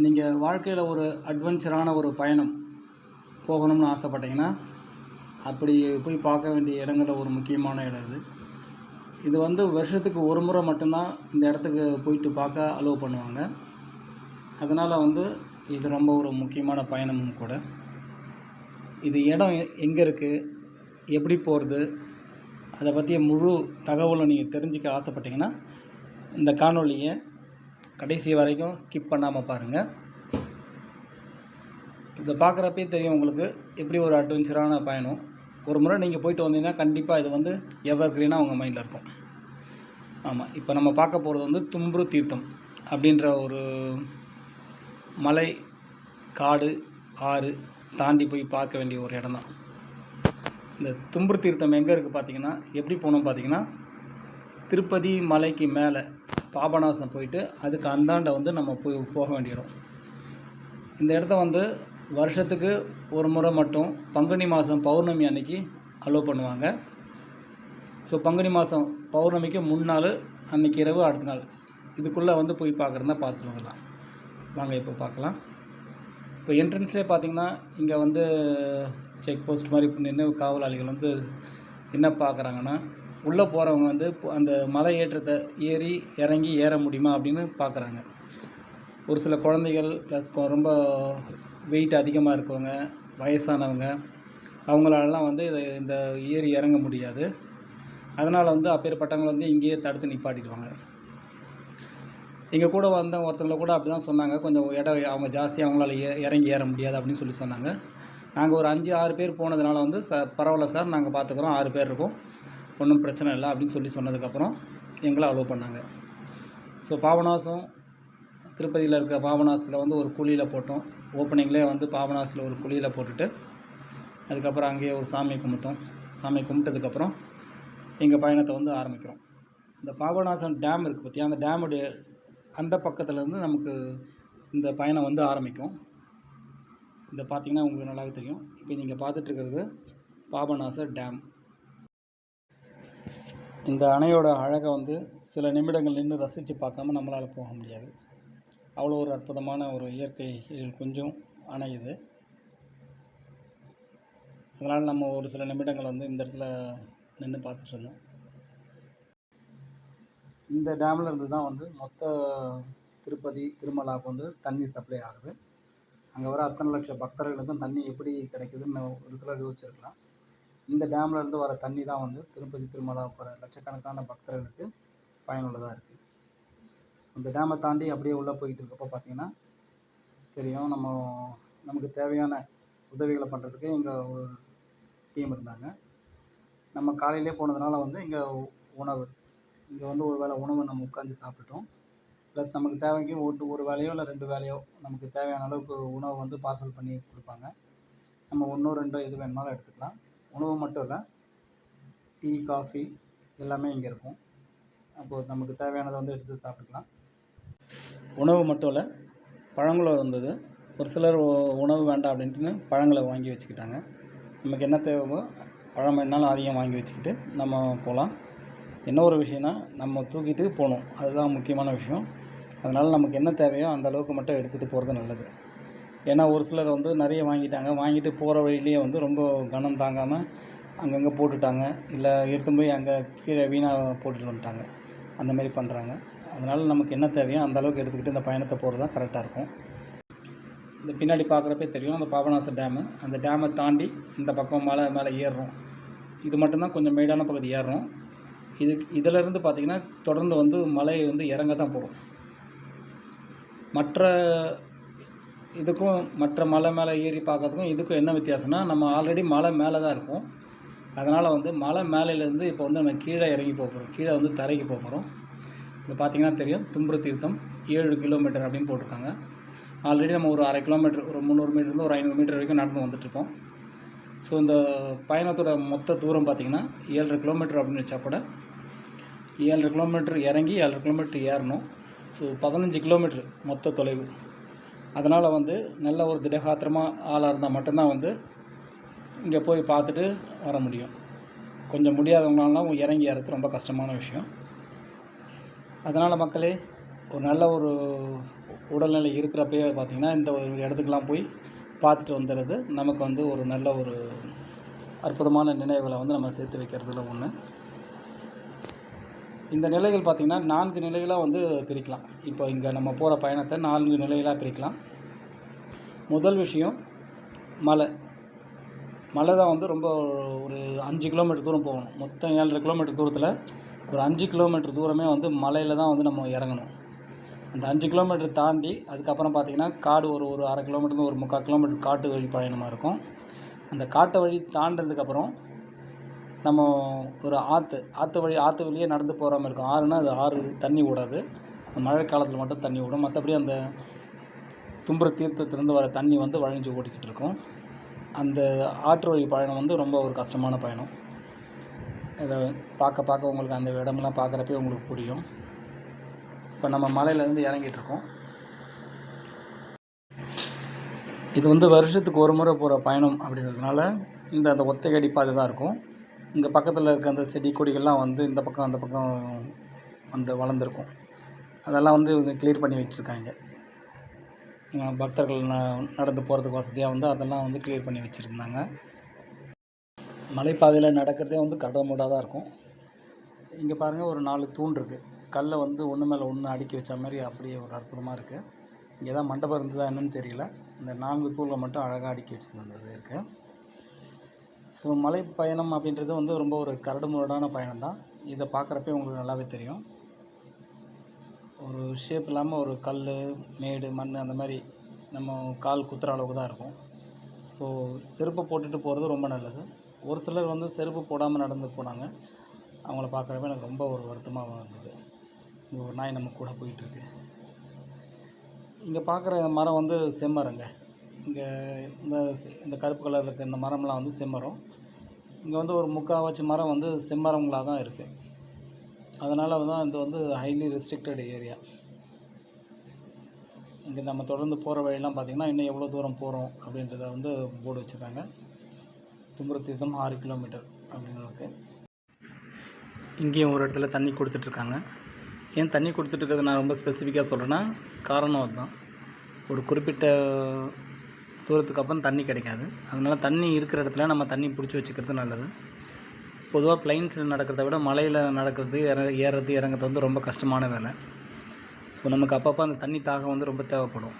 நீங்கள் வாழ்க்கையில் ஒரு அட்வென்ச்சரான ஒரு பயணம் போகணும்னு ஆசைப்பட்டீங்கன்னா அப்படி போய் பார்க்க வேண்டிய இடங்களில் ஒரு முக்கியமான இடம் இது. இது வருஷத்துக்கு ஒரு முறை மட்டும்தான் இந்த இடத்துக்கு போயிட்டு பார்க்க அலோவ் பண்ணுவாங்க. அதனால் இது ரொம்ப ஒரு முக்கியமான பயணமும் கூட. இது இடம் எங்கே இருக்குது, எப்படி போகிறது, அதை பற்றிய முழு தகவலும் நீங்கள் தெரிஞ்சுக்க ஆசைப்பட்டீங்கன்னா இந்த காணொலியை கடைசி வரைக்கும் ஸ்கிப் பண்ணாமல் பாருங்கள். இதை பார்க்குறப்பே தெரியும் உங்களுக்கு எப்படி ஒரு அட்வென்ச்சரான பயணம். ஒரு முறை நீங்கள் போயிட்டு வந்தீங்கன்னா கண்டிப்பாக இது எவர் க்ரீனாக உங்கள் மைண்டில் இருக்கும். ஆமாம், இப்போ நம்ம பார்க்க போகிறது தும்ப்ரு தீர்த்தம் அப்படின்ற ஒரு மலை, காடு, ஆறு தாண்டி போய் பார்க்க வேண்டிய ஒரு இடம் தான். இந்த தும்ப்ரு தீர்த்தம் எங்கே இருக்குது பார்த்தீங்கன்னா, எப்படி போகணும் பார்த்தீங்கன்னா, திருப்பதி மலைக்கு மேலே பாபநாசம் போயிட்டு அதுக்கு அந்தாண்ட நம்ம போக வேண்டிய இடம். இந்த இடத்த வருஷத்துக்கு ஒரு முறை மட்டும் பங்குனி மாதம் பௌர்ணமி அன்னைக்கு அலோவ் பண்ணுவாங்க. ஸோ பங்குனி மாதம் பௌர்ணமிக்கு முன்னாள் அன்றைக்கி இரவு அடுத்த நாள் இதுக்குள்ளே போய் பார்க்குறதா பார்த்துட்டு வரலாம். வாங்க இப்போ பார்க்கலாம். இப்போ என்ட்ரன்ஸ்லேயே பார்த்தீங்கன்னா இங்கே செக் போஸ்ட் மாதிரி நின்று காவலாளிகள் என்ன பார்க்குறாங்கன்னா, உள்ளே போகிறவங்க அந்த மலை ஏற்றத்தை ஏற முடியுமா அப்படின்னு பார்க்குறாங்க. ஒரு சில குழந்தைகள் ப்ளஸ் ரொம்ப வெயிட் அதிகமாக இருக்கவங்க, வயசானவங்க, அவங்களாலலாம் இந்த ஏறி இறங்க முடியாது. அதனால் அப்பேற்பட்டவங்க இங்கேயே தடுத்து நிப்பாட்டிடுவாங்க. எங்கள் கூட ஒருத்தங்களை கூட அப்படி தான் சொன்னாங்க. கொஞ்சம் இடம் அவங்க ஜாஸ்தி, அவங்களால இறங்கி ஏற முடியாது அப்படின்னு சொல்லி சொன்னாங்க. நாங்கள் ஒரு 5-6 பேர் போனதுனால பரவாயில்ல சார், நாங்கள் பார்த்துக்குறோம், 6 பேர் இருக்கோம், ஒன்றும் பிரச்சனை இல்லை அப்படின்னு சொன்னதுக்கப்புறம் எங்களை அலோவ் பண்ணாங்க. ஸோ பாபநாசம், திருப்பதியில் இருக்கிற பாபநாசத்தில் ஒரு குழியில் போட்டோம். ஓப்பனிங்லேயே பாபநாசத்தில் ஒரு குழியில் போட்டுட்டு அதுக்கப்புறம் அங்கேயே ஒரு சாமி கும்பிட்டோம். சாமி கும்பிட்டதுக்கப்புறம் எங்கள் பயணத்தை ஆரம்பிக்கிறோம். இந்த பாபநாசம் டேம் இருக்குது பார்த்தியா, அந்த டேமுடைய அந்த பக்கத்துலேருந்து நமக்கு இந்த பயணம் ஆரம்பிக்கும். இதை பார்த்திங்கன்னா உங்களுக்கு நல்லாவே தெரியும். இப்போ நீங்கள் பார்த்துட்ருக்கிறது பாபநாச டேம். இந்த அணையோட அழகை சில நிமிடங்கள் நின்று ரசித்து பார்க்காம நம்மளால் போக முடியாது. அவ்வளோ ஒரு அற்புதமான ஒரு இயற்கை கொஞ்சம் அணை இது. அதனால் நம்ம ஒரு சில நிமிடங்கள் இந்த இடத்துல நின்று பார்த்துட்ருந்தோம். இந்த டேமில் இருந்து தான் மொத்த திருப்பதி திருமலாவுக்கு தண்ணி சப்ளை ஆகுது. அங்கே வர அத்தனை லட்சம் பக்தர்களுக்கும் தண்ணி எப்படி கிடைக்குதுன்னு ஒரு சிலர் யோசிச்சிருக்கலாம். இந்த டேமில் இருந்து வர தண்ணி தான் திருப்பதி திருமலா போகிற லட்சக்கணக்கான பக்தர்களுக்கு பயனுள்ளதாக இருக்குது. ஸோ இந்த டேமை தாண்டி அப்படியே உள்ளே போயிட்டு இருக்கப்போ பார்த்திங்கன்னா தெரியும், நமக்கு தேவையான உதவிகளை பண்ணுறதுக்கு இங்கே ஒரு டீம் இருந்தாங்க. நம்ம காலையிலே போனதுனால இங்கே உணவு, இங்கே ஒரு வேளை உணவு நம்ம உட்காந்து சாப்பிட்டோம். ப்ளஸ் நமக்கு தேவைக்கு ஒரு வேலையோ இல்லை 2 வேலையோ நமக்கு தேவையான அளவுக்கு உணவு பார்சல் பண்ணி கொடுப்பாங்க. நம்ம 1 2 எது வேணுமாலும் எடுத்துக்கலாம். உணவு மட்டும் இல்லை, டீ, காஃபி எல்லாமே இங்கே இருக்கும். அப்போது நமக்கு தேவையானதை எடுத்து சாப்பிட்டுக்கலாம். உணவு மட்டும் இல்லை, பழங்களும் இருந்தது. ஒரு சிலர் உணவு வேண்டாம் அப்படின்ட்டு பழங்களை வாங்கி வச்சுக்கிட்டாங்க. நமக்கு என்ன தேவையோ பழம் வேணாலும் அதையும் வாங்கி வச்சுக்கிட்டு நம்ம போகலாம். என்ன ஒரு விஷயம்னா, நம்ம தூக்கிட்டு போகணும், அதுதான் முக்கியமான விஷயம். அதனால் நமக்கு என்ன தேவையோ அந்த அளவுக்கு மட்டும் எடுத்துகிட்டு போகிறது நல்லது. ஏன்னா ஒரு சிலர் நிறைய வாங்கிட்டு போகிற வழியிலேயே ரொம்ப கனம் தாங்காமல் அங்கங்கே போட்டுட்டாங்க, இல்லை எடுத்து போய் அங்கே கீழே வீணாக போட்டுட்டு வந்துட்டாங்க. அந்த மாதிரி பண்ணுறாங்க. அதனால் நமக்கு என்ன தேவையோ அந்த அளவுக்கு எடுத்துக்கிட்டு இந்த பயணத்தை போகிறது தான் கரெக்டாக இருக்கும். இந்த பின்னாடி பார்க்குறப்பே தெரியும் அந்த பாபநாச டேமு. அந்த டேமை தாண்டி இந்த பக்கம் மலை மேலே ஏறுறோம். இது மட்டும்தான் கொஞ்சம் மேடான பகுதி ஏறுறோம். இதிலேருந்து பார்த்திங்கன்னா தொடர்ந்து மலை இறங்க தான் போகிறோம். மற்ற மலை மேலே ஏறி பார்க்கறதுக்கும் இதுக்கும் என்ன வித்தியாசம்னா, நம்ம ஆல்ரெடி மலை மேலே தான் இருக்கும். அதனால் மலை மேலேருந்து இப்போ நம்ம கீழே இறங்கி போகிறோம், கீழே தரைக்கு போகிறோம். இப்போ பார்த்திங்கன்னா தெரியும், தும்ப்ரு தீர்த்தம் 7 கிலோமீட்டர் அப்படின்னு போட்டிருக்காங்க. ஆல்ரெடி நம்ம ஒரு 1/2 கிலோமீட்டர், ஒரு 300 மீட்டர்லேருந்து ஒரு 500 மீட்டர் வரைக்கும் நடந்து வந்துட்டுருக்கோம். ஸோ இந்த பயணத்தோட மொத்த தூரம் பார்த்திங்கன்னா 7.5 கிலோமீட்டர் அப்படின்னு வச்சா கூட 7.5 கிலோமீட்டர் இறங்கி 7.5 கிலோமீட்டர் ஏறணும். ஸோ 15 கிலோமீட்டர் மொத்த தொலைவு. அதனால் நல்ல ஒரு திடகாத்திரமாக ஆளாக இருந்தால் மட்டும்தான் இங்கே போய் பார்த்துட்டு வர முடியும். கொஞ்சம் முடியாதவங்களாலாம் இறங்கி ஏறது ரொம்ப கஷ்டமான விஷயம். அதனால் மக்களே, ஒரு நல்ல ஒரு உடல்நிலை இருக்கிறப்பயே பார்த்திங்கன்னா இந்த ஒரு இடத்துக்கெலாம் போய் பார்த்துட்டு வந்துடுறது நமக்கு வந்து ஒரு நல்ல ஒரு அற்புதமான நினைவுகளை வந்து நம்ம சேர்த்து வைக்கிறதுல ஒன்று. இந்த நிலைகள் பார்த்திங்கன்னா 4 நிலைகளாக வந்து பிரிக்கலாம். இப்போ இங்கே நம்ம போகிற பயணத்தை 4 நிலைகளாக பிரிக்கலாம். முதல் விஷயம் மலை தான் வந்து ரொம்ப ஒரு 5 கிலோமீட்டர் தூரம் போகணும். மொத்தம் 7.5 கிலோமீட்டர் தூரத்தில் ஒரு 5 கிலோமீட்டர் தூரமே வந்து மலையில் தான் வந்து நம்ம இறங்கணும். அந்த 5 கிலோமீட்டர் தாண்டி அதுக்கப்புறம் பார்த்திங்கன்னா காடு ஒரு 1/2 கிலோமீட்டர் ஒரு 3/4 கிலோமீட்டர் காட்டு வழி பயணமாக இருக்கும். அந்த காட்டு வழி தாண்டினதுக்கப்புறம் நம்ம ஒரு ஆற்று வழியே நடந்து போகிற மாதிரி இருக்கும். ஆறுனா அது ஆறு தண்ணி ஓடாது, மழை காலத்தில் மட்டும் தண்ணி ஓடும். மற்றபடி அந்த தும்புரு தீர்த்தத்திலேருந்து வர தண்ணி வந்து வழிஞ்சு ஓடிக்கிட்டு இருக்கும். அந்த ஆற்று வழி பயணம் வந்து ரொம்ப ஒரு கஷ்டமான பயணம். இதை பார்க்க உங்களுக்கு அந்த இடமெல்லாம் பார்க்குறப்பே உங்களுக்கு புரியும். இப்போ நம்ம மலையிலேருந்து இறங்கிட்டுருக்கோம். இது வந்து வருஷத்துக்கு ஒரு முறை போகிற பயணம் அப்படின்றதுனால அந்த ஒத்தையடி பாதை தான் இருக்கும். இங்கே பக்கத்தில் இருக்க அந்த செடி கொடிகள்லாம் வந்து இந்த பக்கம் அந்த பக்கம் வந்து வளர்ந்துருக்கும். அதெல்லாம் வந்து இவங்க கிளியர் பண்ணி வச்சுருக்காங்க. பக்தர்கள் நடந்து போகிறதுக்கு வசதியாக வந்து அதெல்லாம் வந்து கிளியர் பண்ணி வச்சுருந்தாங்க. மலைப்பாதையில் நடக்கிறதே வந்து கரடுமுரடாக தான் இருக்கும். இங்கே பாருங்கள், ஒரு 4 தூண் இருக்குது. கல்லை வந்து ஒன்று மேலே ஒன்று அடுக்கி வச்ச மாதிரி அப்படியே ஒரு அற்புதமாக இருக்குது. இங்கே தான் மண்டபம் இருந்ததா என்னன்னு தெரியல. இந்த 4 தூணில் மட்டும் அழகாக அடுக்கி வச்சுருந்தது இருக்குது. ஸோ மலை பயணம் அப்படின்றது வந்து ரொம்ப ஒரு கரடுமுரடான பயணம் தான். இதை பார்க்குறப்பே உங்களுக்கு நல்லாவே தெரியும். ஒரு ஷேப் இல்லாமல் ஒரு கல், மேடு, மண் அந்த மாதிரி நம்ம கால் குத்துற அளவுக்கு தான் இருக்கும். ஸோ செருப்பு போட்டுட்டு போகிறது ரொம்ப நல்லது. ஒரு சிலர் வந்து செருப்பு போடாமல் நடந்து போனாங்க. அவங்கள பார்க்குறப்ப எனக்கு ரொம்ப ஒரு வருத்தமாக இருந்தது. இங்கே ஒரு நாய் நம்ம கூட போயிட்டுருக்கு. இங்கே பார்க்குற மரம் வந்து செம்மரங்க. இங்கே இந்த கருப்பு கலரில் இருக்க இந்த மரம்லாம் வந்து செம்மரம். இங்கே வந்து ஒரு 3/4 மரம் வந்து செம்மரங்களாக தான் இருக்குது. அதனால் தான் இது வந்து ஹைலி ரெஸ்ட்ரிக்டட் ஏரியா. இங்கே நம்ம தொடர்ந்து போகிற வழியெல்லாம் பார்த்திங்கன்னா இன்னும் எவ்வளோ தூரம் போகிறோம் அப்படின்றத வந்து போர்டு வச்சுருக்காங்க. தும்புரு தீர்த்தம் 6 கிலோமீட்டர் அப்படின்னு இருக்குது. இங்கேயும் ஒரு இடத்துல தண்ணி கொடுத்துட்ருக்காங்க. ஏன் தண்ணி கொடுத்துட்ருக்கிறது நான் ரொம்ப ஸ்பெசிஃபிக்காக சொல்கிறேன்னா காரணம் அதுதான். ஒரு குறிப்பிட்ட தூரத்துக்கு அப்புறம் தண்ணி கிடைக்காது. அதனால் தண்ணி இருக்கிற இடத்துல நம்ம தண்ணி பிடிச்சி வச்சுக்கிறது நல்லது. பொதுவாக பிளைன்ஸில் நடக்கிறத விட மலையில் நடக்கிறது ஏறுறது இறங்குறது வந்து ரொம்ப கஷ்டமான வேலை. ஸோ நமக்கு அப்பப்போ அந்த தண்ணி தாகம் வந்து ரொம்ப தேவைப்படும்.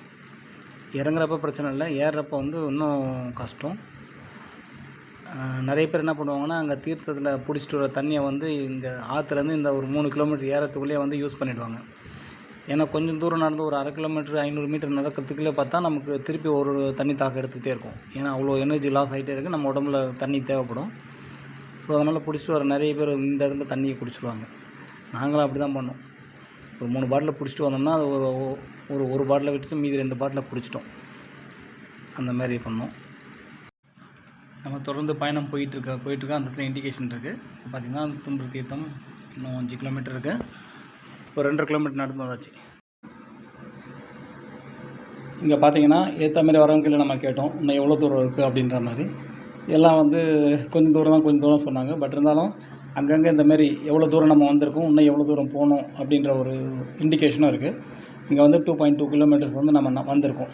இறங்குறப்ப பிரச்சனை இல்லை, ஏறுறப்போ வந்து இன்னும் கஷ்டம். நிறைய பேர் என்ன பண்ணுவாங்கன்னா, அங்கே தீர்த்தத்தில் பிடிச்சிட்டு வர தண்ணியை வந்து இங்கே ஆற்றுலேருந்து இந்த ஒரு 3 கிலோமீட்டர் ஏறத்துக்குள்ளேயே வந்து யூஸ் பண்ணிவிடுவாங்க. ஏன்னா கொஞ்சம் தூரம் நடந்து ஒரு 1/2 கிலோமீட்டர் 500 மீட்டர் நடக்கிறதுக்குள்ளே பார்த்தா நமக்கு திருப்பி ஒரு தண்ணி தாக்கம் எடுத்துகிட்டே இருக்கும். ஏன்னா அவ்வளோ எனர்ஜி லாஸ் ஆகிட்டே இருக்குது, நம்ம உடம்புல தண்ணி தேவைப்படும். ஸோ அதனால் பிடிச்சிட்டு வர நிறைய பேர் இந்த இடத்துல தண்ணியை குடிச்சிடுவாங்க. நாங்களும் அப்படி தான் பண்ணோம். ஒரு 3 பாட்டில் பிடிச்சிட்டு வந்தோம்னா அது ஒரு பாட்டிலை விட்டுட்டு மீதி 2 பாட்டிலை குடிச்சிட்டோம். அந்த மாதிரி பண்ணோம். நம்ம தொடர்ந்து பயணம் போயிட்டுருக்க அந்த இடத்துல இண்டிகேஷன் இருக்குது. பார்த்திங்கன்னா தும்புரு தீர்த்தம் இன்னும் 5 கிலோமீட்டர் இருக்குது. ஒரு 2.5 கிலோமீட்டர் நடந்து வந்தாச்சு. இங்கே பார்த்தீங்கன்னா ஏற்ற மாதிரி வரவங்க நம்ம கேட்டோம், இன்னும் எவ்வளோ தூரம் இருக்குது அப்படின்ற மாதிரி. எல்லாம் வந்து கொஞ்சம் தூரம் சொன்னாங்க. பட் இருந்தாலும் அங்கங்கே இந்த மாதிரி எவ்வளோ தூரம் நம்ம வந்திருக்கோம், இன்னும் எவ்வளோ தூரம் போகணும் அப்படின்ற ஒரு இண்டிகேஷனும் இருக்குது. இங்கே வந்து 2.2 கிலோமீட்டர்ஸ் வந்து நம்ம வந்திருக்கோம்.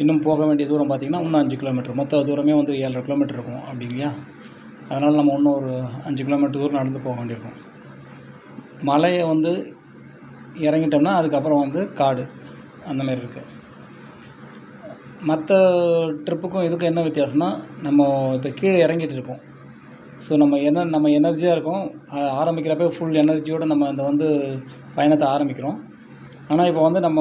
இன்னும் போக வேண்டிய தூரம் பார்த்திங்கன்னா இன்னும் 5 கிலோமீட்டர். மொத்த தூரமே வந்து 7.5 கிலோமீட்டர் இருக்கும் அப்படி இல்லையா? அதனால் நம்ம இன்னும் ஒரு 5 கிலோமீட்டர் தூரம் நடந்து போக வேண்டியிருக்கும். மலையை வந்து இறங்கிட்டோம்னா அதுக்கப்புறம் வந்து காடு அந்த மாதிரி இருக்குது. மற்ற ட்ரிப்புக்கும் இதுக்கும் என்ன வித்தியாசம்னா, நம்ம இப்போ கீழே இறங்கிட்டு இருக்கோம். ஸோ நம்ம எனர்ஜியாக இருக்கோம். ஆரம்பிக்கிறப்ப ஃபுல் எனர்ஜியோடு நம்ம அந்த வந்து பயணத்தை ஆரம்பிக்கிறோம். ஆனால் இப்போ வந்து நம்ம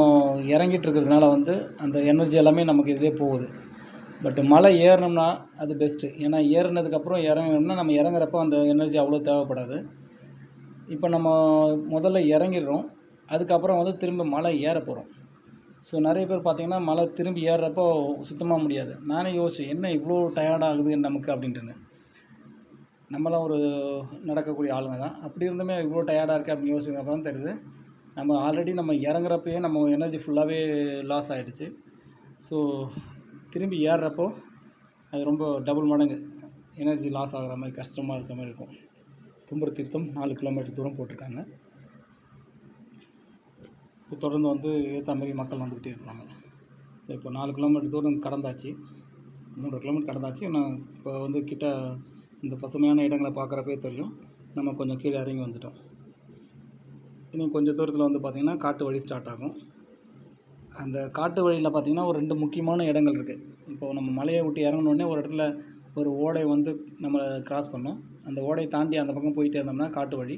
இறங்கிட்டு இருக்கிறதுனால வந்து அந்த எனர்ஜி எல்லாமே நமக்கு இதிலே போகுது. பட் மலை ஏறினோம்னா அது பெஸ்ட்டு. ஏன்னா ஏறினதுக்கப்புறம் இறங்கணும்னா நம்ம இறங்குறப்போ அந்த எனர்ஜி அவ்வளோ தேவைப்படாது. இப்போ நம்ம முதல்ல இறங்கிடுறோம், அதுக்கப்புறம் வந்து திரும்ப மலை ஏற போகிறோம். ஸோ நிறைய பேர் பார்த்திங்கன்னா மலை திரும்பி ஏறுறப்போ சுத்தமாக முடியாது. நானே யோசிச்சேன், என்ன இவ்வளோ டயர்டாகுது நமக்கு அப்படின்ட்டுன்னு. நம்மளாம் ஒரு நடக்கக்கூடிய ஆளுங்க தான். அப்படி இருந்துமே இவ்வளோ டயர்டாக இருக்குது அப்படின்னு யோசிக்கிறப்ப தான் தெரியுது, நம்ம ஆல்ரெடி நம்ம இறங்குறப்பயே நம்ம எனர்ஜி ஃபுல்லாகவே லாஸ் ஆகிடுச்சு. ஸோ திரும்பி ஏறுறப்போ அது ரொம்ப டபுள் மடங்கு எனர்ஜி லாஸ் ஆகிற மாதிரி கஷ்டமாக இருக்கிற மாதிரி இருக்கும். தும்புரு தீர்த்தம் 4 கிலோமீட்டர் தூரம் போட்டிருக்காங்க. ஸோ தொடர்ந்து வந்து ஏற்ற மாதிரி மக்கள் வந்துக்கிட்டே இருக்காங்க. ஸோ இப்போ 4 கிலோமீட்டர் தூரம் கடந்தாச்சு, 3 கிலோமீட்டர் கடந்தாச்சு. நான் இப்போ வந்து கிட்ட இந்த பசுமையான இடங்களை பார்க்குறப்பே தெரியும், நம்ம கொஞ்சம் கீழே இறங்கி வந்துட்டோம். இன்னும் கொஞ்சம் தூரத்தில் வந்து பார்த்திங்கன்னா காட்டு வழி ஸ்டார்ட் ஆகும். அந்த காட்டு வழியில் பார்த்திங்கன்னா ஒரு 2 முக்கியமான இடங்கள் இருக்குது. இப்போது நம்ம மலையை விட்டு இறங்கினோடனே ஒரு இடத்துல ஒரு ஓடை வந்து நம்மளை கிராஸ் பண்ணோம். அந்த ஓடையை தாண்டி அந்த பக்கம் போயிட்டே இருந்தோம்னா காட்டு வழி.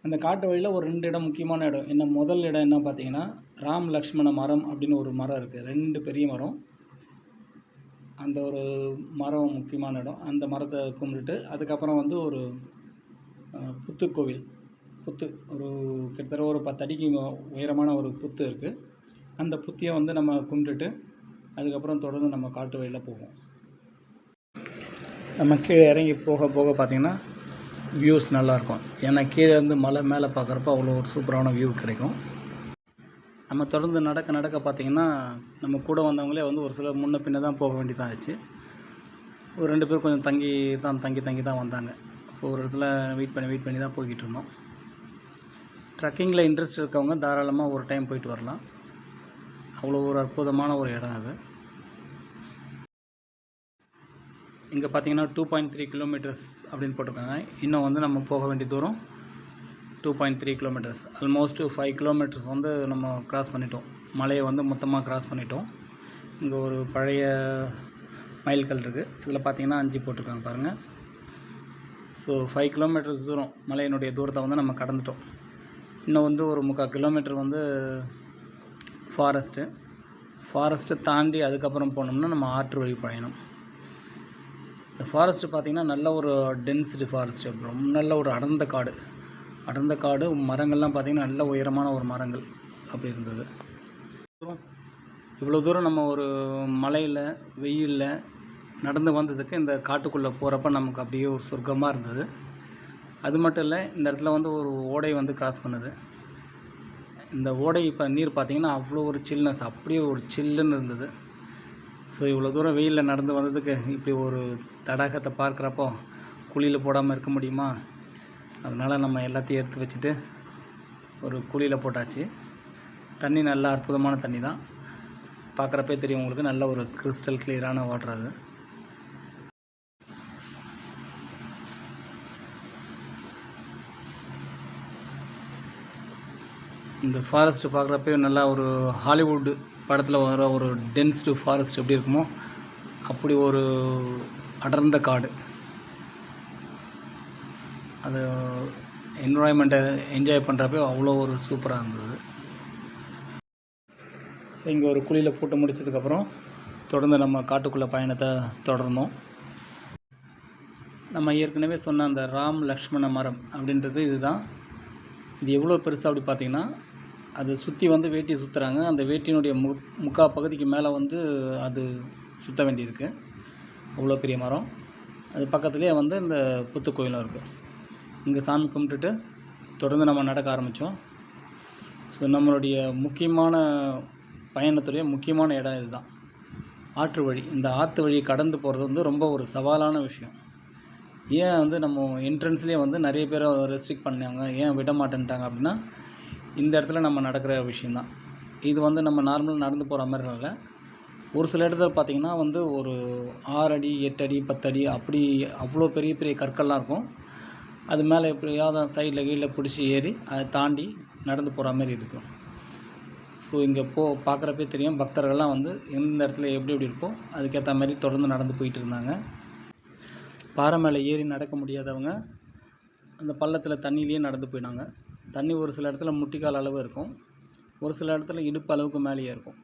அந்த காட்டு வழியில் ஒரு 2 இடம் முக்கியமான இடம். என்ன முதல் இடம் என்ன பார்த்திங்கன்னா, ராம் லக்ஷ்மண மரம் அப்படின்னு ஒரு மரம் இருக்குது. 2 பெரிய மரம். அந்த ஒரு மரம் முக்கியமான இடம். அந்த மரத்தை கும்பிட்டுட்டு அதுக்கப்புறம் வந்து ஒரு புத்து கோவில், புத்து ஒரு கிட்டத்தட்ட ஒரு 10 அடிக்கு உயரமான ஒரு புத்து இருக்குது. அந்த புத்தியை வந்து நம்ம கும்பிட்டுட்டு அதுக்கப்புறம் தொடர்ந்து நம்ம காட்டு வழியில் போவோம். நம்ம கீழே இறங்கி போக போக பார்த்திங்கன்னா வியூஸ் நல்லாயிருக்கும். ஏன்னா கீழே இருந்து மலை மேலே பார்க்குறப்ப அவ்வளோ ஒரு சூப்பரான வியூ கிடைக்கும். நம்ம தொடர்ந்து நடக்க நடக்க பார்த்திங்கன்னா நம்ம கூட வந்தவங்களே வந்து ஒரு சிலர் முன்ன பின்ன தான் போக வேண்டியதாக ஆச்சு. ஒரு 2 பேர் கொஞ்சம் தங்கி தான் வந்தாங்க. ஸோ ஒரு இடத்துல வெயிட் பண்ணி தான் போய்கிட்டு இருந்தோம். ட்ரக்கிங்கில் இன்ட்ரெஸ்ட் இருக்கவங்க தாராளமாக ஒரு டைம் போயிட்டு வரலாம். அவ்வளோ ஒரு அற்புதமான ஒரு இடம் அது. இங்கே பார்த்தீங்கன்னா 2.3 கிலோமீட்டர்ஸ் அப்படின்னு போட்டிருக்காங்க. இன்னும் வந்து நம்ம போக வேண்டிய தூரம் 2.3 கிலோமீட்டர்ஸ், ஆல்மோஸ்ட் 5 கிலோமீட்டர்ஸ் வந்து நம்ம கிராஸ் பண்ணிட்டோம். மலையை வந்து மொத்தமாக கிராஸ் பண்ணிட்டோம். இங்கே ஒரு பழைய மைல்கல் இருக்குது. இதில் பார்த்தீங்கன்னா 5 போட்டிருக்காங்க பாருங்கள். ஸோ 5 கிலோமீட்டர்ஸ் தூரம் மலையினுடைய தூரத்தை வந்து நம்ம கடந்துட்டோம். இன்னும் வந்து ஒரு 3/4 கிலோமீட்டர் வந்து ஃபாரஸ்ட்டு தாண்டி அதுக்கப்புறம் போனோம்னா நம்ம ஆற்று வழி பயணம். இந்த ஃபாரஸ்ட்டு பார்த்திங்கன்னா நல்ல ஒரு டென்சிட்டி ஃபாரஸ்ட்டு, ரொம்ப நல்ல ஒரு அடர்ந்த காடு. மரங்கள்லாம் பார்த்திங்கன்னா நல்ல உயரமான ஒரு மரங்கள் அப்படி இருந்தது. இவ்வளோ தூரம் நம்ம ஒரு மலையில் வெயிலில் நடந்து வந்ததுக்கு இந்த காட்டுக்குள்ளே போகிறப்ப நமக்கு அப்படியே ஒரு சொர்க்கமாக இருந்தது. அது மட்டும் இல்லை, இந்த இடத்துல வந்து ஒரு ஓடை வந்து கிராஸ் பண்ணுது. இந்த ஓடை இப்போ நீர் பார்த்திங்கன்னா அவ்வளோ ஒரு சில்னஸ், அப்படியே ஒரு சில்லுன்னு இருந்தது. ஸோ இவ்வளோ தூரம் வெயிலில் நடந்து வந்ததுக்கு இப்படி ஒரு தடாகத்தை பார்க்குறப்போ குழியில் போடாமல் இருக்க முடியுமா? அதனால் நம்ம எல்லாத்தையும் எடுத்து வச்சுட்டு ஒரு குழியில் போட்டாச்சு. தண்ணி நல்ல அற்புதமான தண்ணி தான். பார்க்குறப்பே தெரியும் உங்களுக்கு, நல்ல ஒரு கிறிஸ்டல் கிளியரான வாட்டர் அது. இந்த ஃபாரஸ்ட்டு பார்க்குறப்பே நல்லா ஒரு ஹாலிவுட் படத்தில் வர ஒரு டென்ஸ்டு ஃபாரஸ்ட் எப்படி இருக்குமோ அப்படி ஒரு அடர்ந்த காடு. அது என்விரான்மெண்ட்டை என்ஜாய் பண்ணுறப்ப அவ்வளோ ஒரு சூப்பராக இருந்தது. ஸோ இங்கே ஒரு குழியில் போட்டு முடிச்சதுக்கப்புறம் தொடர்ந்து நம்ம காட்டுக்குள்ளே பயணத்தை தொடர்ந்தோம். நம்ம ஏற்கனவே சொன்ன அந்த ராம் லக்ஷ்மண மரம் அப்படின்றது இதுதான். இது எவ்வளோ பெருசாக அப்படி பார்த்திங்கன்னா, அது சுற்றி வந்து வேட்டி சுற்றுறாங்க. அந்த வேட்டியினுடைய முக்கால் பகுதிக்கு மேலே வந்து அது சுற்ற வேண்டியிருக்கு. அவ்வளோ பெரிய மரம். அது பக்கத்துலேயே வந்து இந்த புத்து கோயிலும் இருக்குது. இங்கே சாமி கும்பிட்டுட்டு தொடர்ந்து நம்ம நடக்க ஆரம்பித்தோம். ஸோ நம்மளுடைய முக்கியமான பயணத்துடைய முக்கியமான இடம் இதுதான், ஆற்று வழி. இந்த ஆற்று வழி கடந்து போகிறது வந்து ரொம்ப ஒரு சவாலான விஷயம். ஏன் வந்து நம்ம என்ட்ரன்ஸ்லேயே வந்து நிறைய பேரை ரெஸ்ட்ரிக்ட் பண்ணாங்க, ஏன் விட மாட்டேன்ட்டாங்க அப்படின்னா, இந்த இடத்துல நம்ம நடக்கிற விஷயந்தான். இது வந்து நம்ம நார்மலாக நடந்து போகிற மாதிரி இல்லை. ஒரு சில இடத்துல பார்த்திங்கன்னா வந்து ஒரு 6 அடி 8 அடி 10 அடி அப்படி அவ்வளோ பெரிய பெரிய கற்கள்லாம் இருக்கும். அது மேலே எப்படியாவது சைடில் கீழில் பிடிச்சி ஏறி அதை தாண்டி நடந்து போகிற மாதிரி இருக்கும். ஸோ இங்கே பார்க்குறப்பே தெரியும், பக்தர்கள்லாம் வந்து எந்த இடத்துல எப்படி இருக்கோ அதுக்கேற்ற மாதிரி தொடர்ந்து நடந்து போயிட்டு இருந்தாங்க. பாறை மேலே ஏறி நடக்க முடியாதவங்க அந்த பள்ளத்தில் தண்ணியிலேயே நடந்து போயினாங்க. தண்ணி ஒரு சில இடத்துல முட்டிக்கால் அளவு இருக்கும், ஒரு சில இடத்துல இடுப்பு அளவுக்கு மேலேயே இருக்கும்.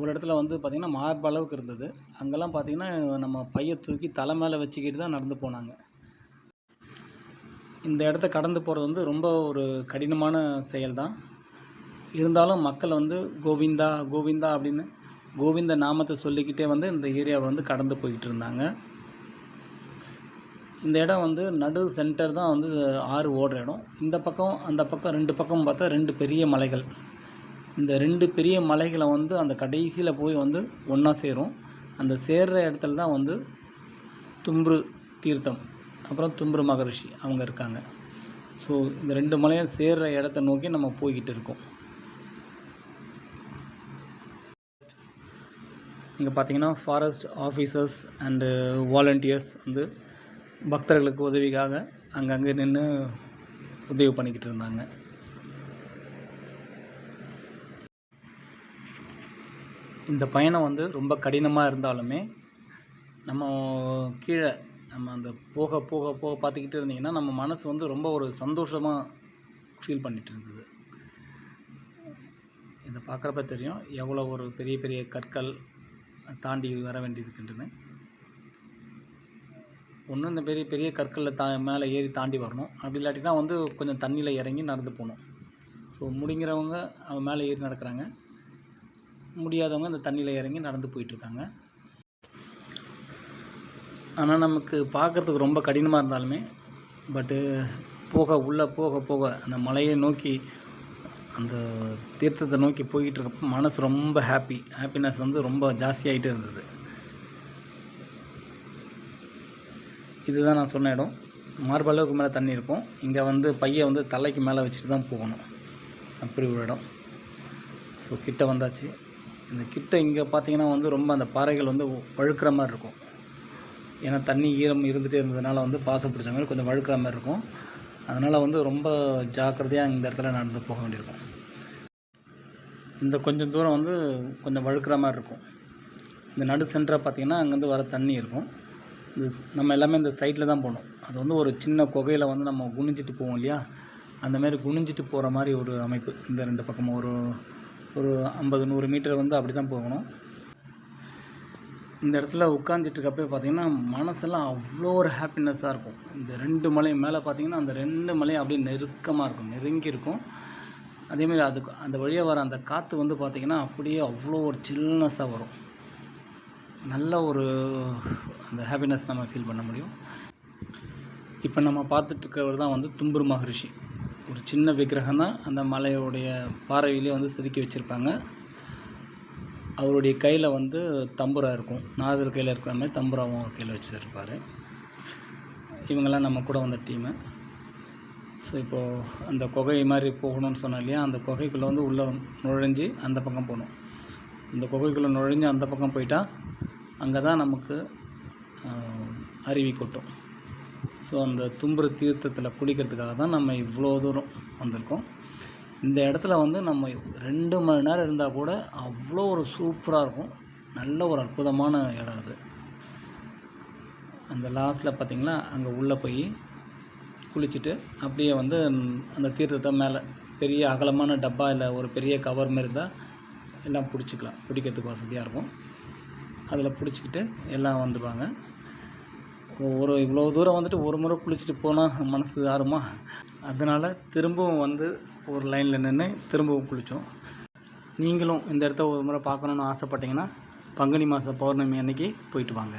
ஒரு இடத்துல வந்து பார்த்திங்கன்னா மார்பு அளவுக்கு இருந்தது. அங்கெல்லாம் பார்த்திங்கன்னா நம்ம பையை தூக்கி தலை மேலே வச்சுக்கிட்டு தான் நடந்து போனாங்க. இந்த இடத்த கடந்து போகிறது வந்து ரொம்ப ஒரு கடினமான செயல் தான். இருந்தாலும் மக்கள் வந்து கோவிந்தா கோவிந்தா அப்படின்னு கோவிந்த நாமத்தை சொல்லிக்கிட்டே வந்து இந்த ஏரியாவை வந்து கடந்து போய்கிட்டு இருந்தாங்க. இந்த இடம் வந்து நடு சென்டர் தான் வந்து ஆறு ஓடுற இடம். இந்த பக்கம் அந்த பக்கம் 2 பக்கம் பார்த்தா 2 பெரிய மலைகள். இந்த 2 பெரிய மலைகளை வந்து அந்த கடைசியில் போய் வந்து ஒன்றா சேரும். அந்த சேர்கிற இடத்துல தான் வந்து தும்புரு தீர்த்தம், அப்புறம் தும்புரு மகரிஷி அவங்க இருக்காங்க. ஸோ இந்த 2 மலையும் சேர்கிற இடத்த நோக்கி நம்ம போய்கிட்டு இருக்கோம். இங்கே பார்த்தீங்கன்னா ஃபாரஸ்ட் ஆஃபீஸர்ஸ் அண்டு வாலண்டியர்ஸ் வந்து பக்தர்களுக்கு உதவிக்காக அங்கங்கே நின்று உதவி பண்ணிக்கிட்டு இருந்தாங்க. இந்த பயணம் வந்து ரொம்ப கடினமாக இருந்தாலுமே நம்ம கீழே நம்ம அந்த போக போக போக பார்த்துக்கிட்டு இருந்தீங்கன்னா நம்ம மனசு வந்து ரொம்ப ஒரு சந்தோஷமாக ஃபீல் பண்ணிகிட்டு இருந்தது. இதை பார்க்குறப்ப தெரியும் எவ்வளோ ஒரு பெரிய பெரிய கற்கள் தாண்டி வர வேண்டியிருக்குன்ட்டுன்னு. ஒன்று இந்த பெரிய பெரிய கற்களில் மேலே ஏறி தாண்டி வரணும். அப்படி இல்லாட்டினா வந்து கொஞ்சம் தண்ணியில் இறங்கி நடந்து போகணும். ஸோ முடிங்கிறவங்க அவன் மேலே ஏறி நடக்கிறாங்க, முடியாதவங்க இந்த தண்ணியில் இறங்கி நடந்து போயிட்டுருக்காங்க. ஆனால் நமக்கு பார்க்குறதுக்கு ரொம்ப கடினமாக இருந்தாலுமே உள்ளே போக போக அந்த மலையை நோக்கி அந்த தீர்த்தத்தை நோக்கி போய்கிட்டு இருக்கப்போ மனசு ரொம்ப ஹாப்பினஸ் வந்து ரொம்ப ஜாஸ்தியாகிட்டே இருந்தது. இதுதான் நான் சொன்ன இடம். மார்பளவுக்கு மேலே தண்ணி இருக்கும். இங்கே வந்து பையை வந்து தலைக்கு மேலே வச்சுட்டு தான் போகணும், அப்படி ஒரு இடம். ஸோ கிட்ட வந்தாச்சு. இந்த கிட்ட இங்கே பார்த்தீங்கன்னா வந்து ரொம்ப அந்த பாறைகள் வந்து வழுக்கிற மாதிரி இருக்கும். ஏன்னா தண்ணி ஈரம் இருந்துகிட்டே இருந்ததுனால வந்து பாசை பிடிச்ச மாதிரி கொஞ்சம் வழுக்கிற மாதிரி இருக்கும். அதனால் வந்து ரொம்ப ஜாக்கிரதையாக இந்த இடத்துல நடந்து போக வேண்டியிருக்கும். இந்த கொஞ்சம் தூரம் வந்து கொஞ்சம் வழுக்கிற மாதிரி இருக்கும். இந்த நடு சென்டராக பார்த்திங்கன்னா அங்கேருந்து வர தண்ணி இருக்கும். இது நம்ம எல்லாமே இந்த சைடில் தான் போகணும். அது வந்து ஒரு சின்ன குகையில் வந்து நம்ம குனிஞ்சிட்டு போவோம் இல்லையா, அந்தமாரி குனிஞ்சிட்டு போகிற மாதிரி ஒரு அமைப்பு. இந்த 2 பக்கமும் ஒரு 50-100 மீட்டர் வந்து அப்படி தான் போகணும். இந்த இடத்துல உட்காந்துட்டுருக்கப்போ பார்த்திங்கன்னா மனசெல்லாம் அவ்வளோ ஒரு ஹாப்பினஸ்ஸாக இருக்கும். இந்த 2 மலையும் மேலே பார்த்திங்கன்னா அந்த 2 மலையும் அப்படியே நெருக்கமாக இருக்கும், நெருங்கி இருக்கும். அதேமாரி அந்த வழியாக வர அந்த காற்று வந்து பார்த்திங்கன்னா அப்படியே அவ்வளோ ஒரு சில்னஸாக வரும். நல்ல ஒரு அந்த ஹாப்பினஸ் நம்ம ஃபீல் பண்ண முடியும். இப்போ நம்ம பார்த்துட்ருக்கிறவர் தான் வந்து தும்புரு மகரிஷி. ஒரு சின்ன விக்கிரகம் தான் அந்த மலையோடைய பாறையிலே வந்து செதுக்கி வச்சுருப்பாங்க. அவருடைய கையில் வந்து தம்புரா இருக்கும். நாதர் கையில் இருக்கிற மாதிரி தம்புராவும் கையில் வச்சுருப்பார். இவங்கெல்லாம் நம்ம கூட வந்த டீமு. ஸோ இப்போது அந்த குகை மாதிரி போகணும்னு சொன்னோம் இல்லையா, அந்த குகைக்குள்ளே வந்து உள்ளே நுழைஞ்சி அந்த பக்கம் போகணும். இந்த குகைக்குள்ளே நுழைஞ்சி அந்த பக்கம் போயிட்டால் அங்கே தான் நமக்கு அருவி கொட்டும். ஸோ அந்த தும்புரு தீர்த்தத்தில் குளிக்கிறதுக்காக தான் நம்ம இவ்வளோ தூரம் வந்திருக்கோம். இந்த இடத்துல வந்து நம்ம 2 மணி நேரம் இருந்தால் கூட அவ்வளோ ஒரு சூப்பராக இருக்கும். நல்ல ஒரு அற்புதமான இடம் அது. அந்த லாஸ்ட்டில் பார்த்திங்களா, அங்கே உள்ளே போய் குளிச்சுட்டு அப்படியே வந்து அந்த தீர்த்தத்தை மேலே பெரிய அகலமான டப்பா இல்லை ஒரு பெரிய கவர் மாரி இருந்தால் எல்லாம் பிடிச்சிக்கலாம், பிடிக்கிறதுக்கு வசதியாக இருக்கும். அதில் பிடிச்சிக்கிட்டு எல்லாம் வந்துடுவாங்க. இவ்வளோ தூரம் வந்துட்டு ஒரு முறை குளிச்சுட்டு போனால் மனசு ஆறுமா, அதனால் திரும்பவும் வந்து ஒரு லைனில் நின்று திரும்பவும் குளித்தோம். நீங்களும் இந்த இடத்த ஒரு முறை பார்க்கணுன்னு ஆசைப்பட்டீங்கன்னா பங்குனி மாத பௌர்ணமி அன்னைக்கு போயிட்டு வாங்க.